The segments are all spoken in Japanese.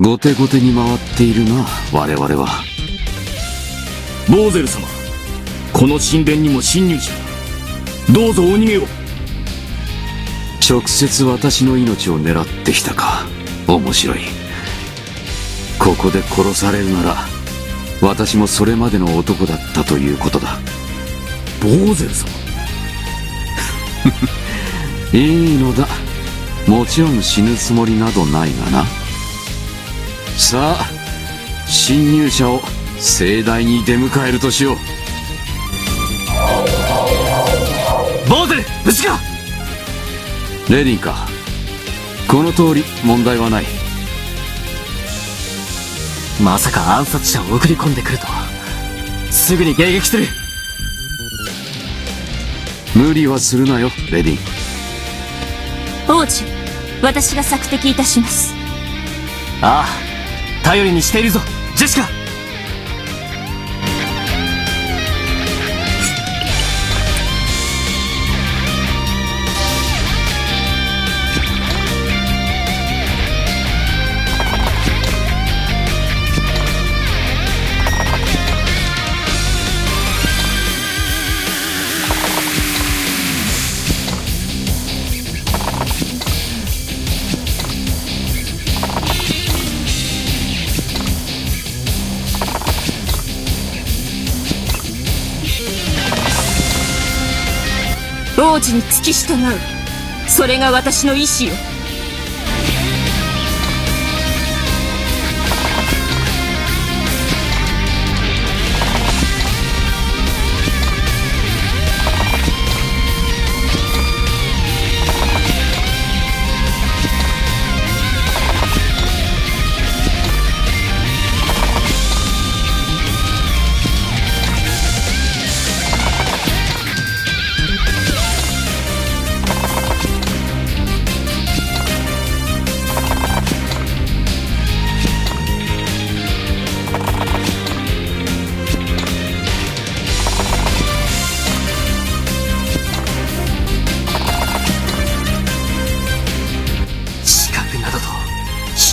後手後手に回っているな、我々は。ボーゼル様、この神殿にも侵入者。どうぞお逃げを。直接私の命を狙ってきたか。面白い。ここで殺されるなら、私もそれまでの男だったということだ。ボーゼル様。いいのだ。もちろん死ぬつもりなどないがな。さあ、侵入者を盛大に出迎えるとしよう。ボーゼル、無事か。レディンか。この通り問題はない。まさか暗殺者を送り込んでくるとは。すぐに迎撃する。無理はするなよ、レディン。王子、私が索敵いたします。ああ、頼りにしているぞ、ジェシカ。王子に付き従う。それが私の意志よ。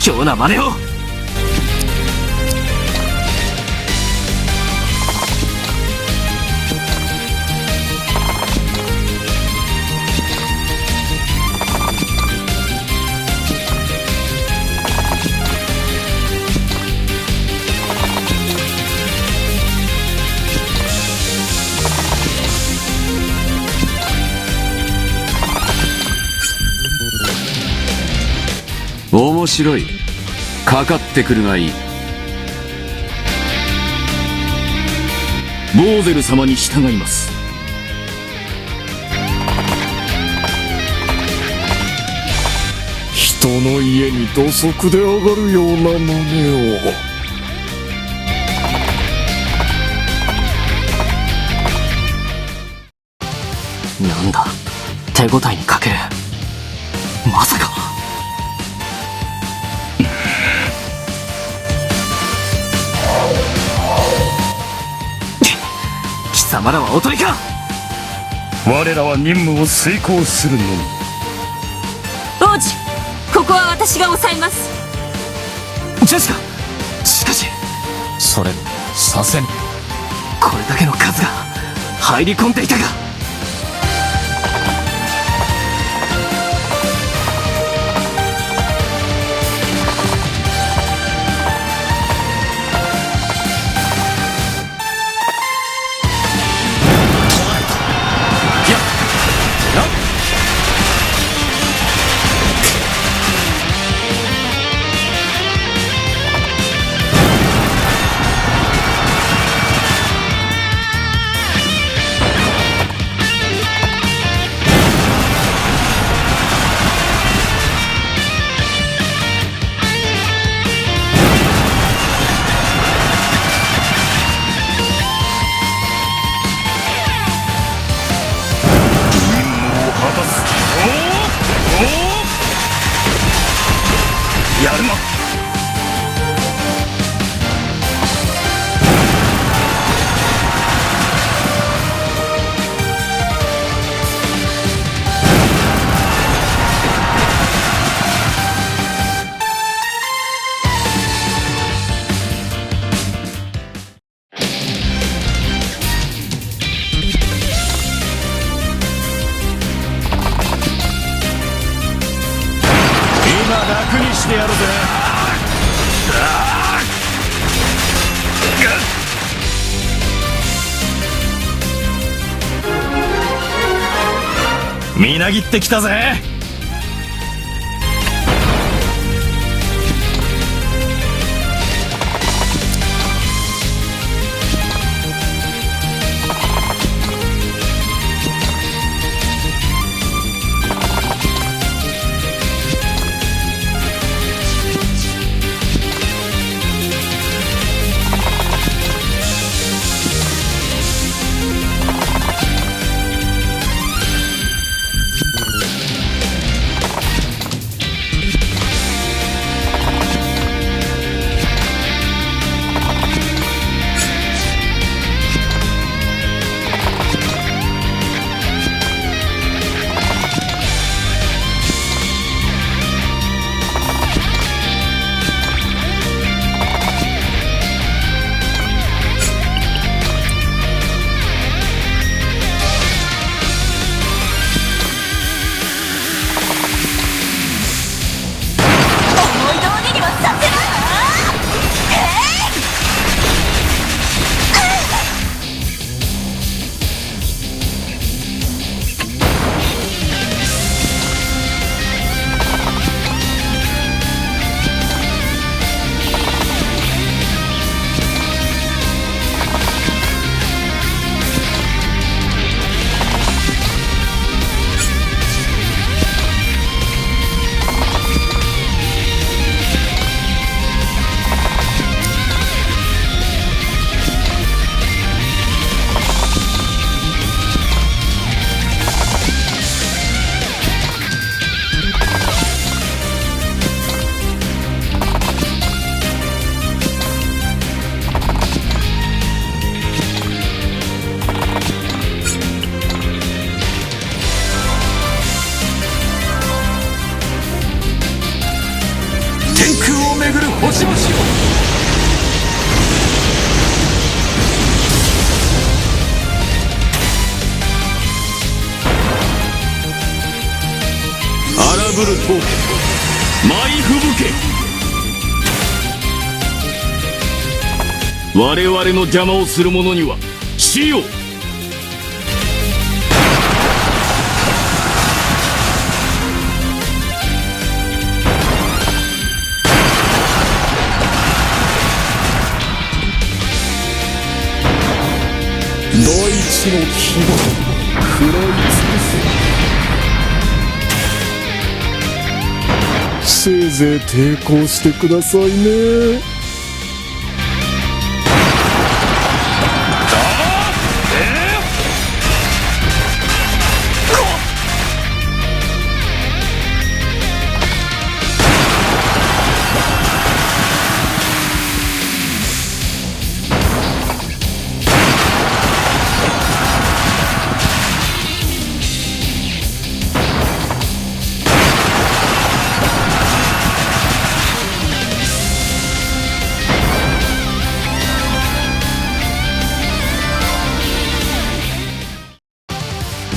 卑怯な真似を。面白い。かかってくるがいい。ボーゼル様に従います。人の家に土足で上がるような真似を。なんだ、手応えに欠ける。まさか。貴様らはおとりか。我らは任務を遂行するのみ。王子、ここは私が抑えます。ジェシカ、しかしそれさせん。これだけの数が入り込んでいたか。してやるぜ。みなぎってきたぜ。天空をめぐる星々を。荒ぶる闘気、舞吹雪。我々の邪魔をする者には死よ。大地の火を食らい尽くす。せいぜい抵抗してくださいね。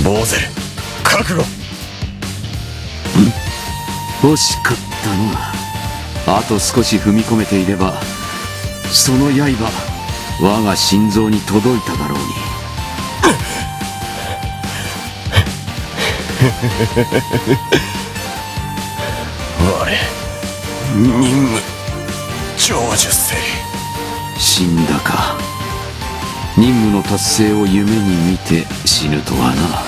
ボーゼル、覚悟。惜しかったな。あと少し踏み込めていればその刃我が心臓に届いただろうに。我任務成就せい。死んだか。任務の達成を夢に見て死ぬとはな。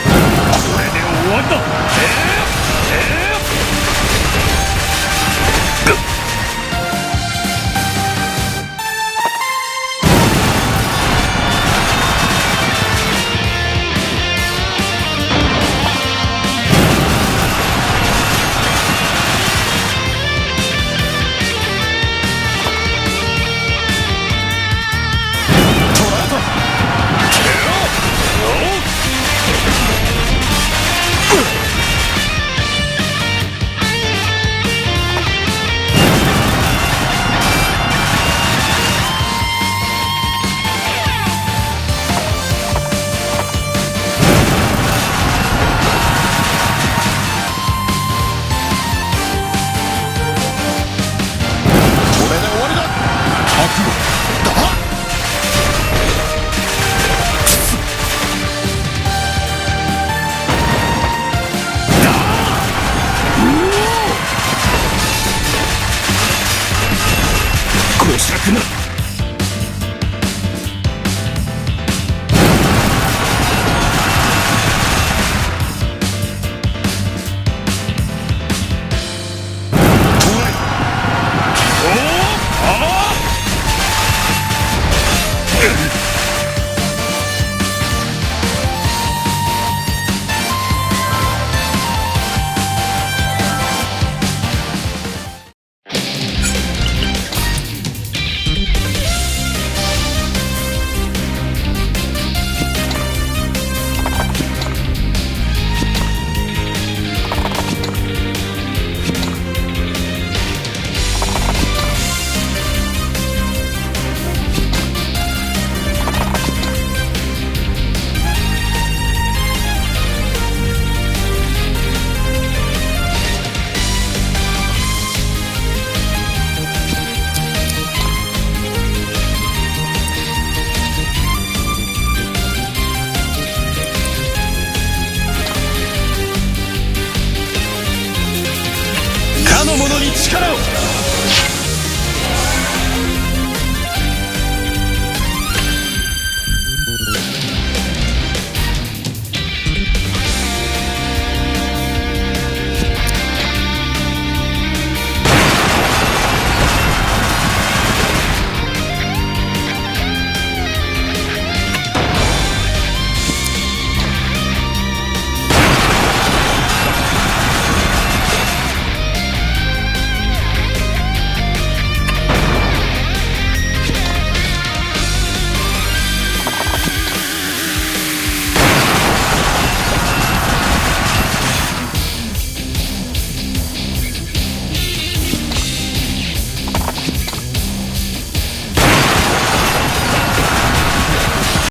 これで終わりだ。力を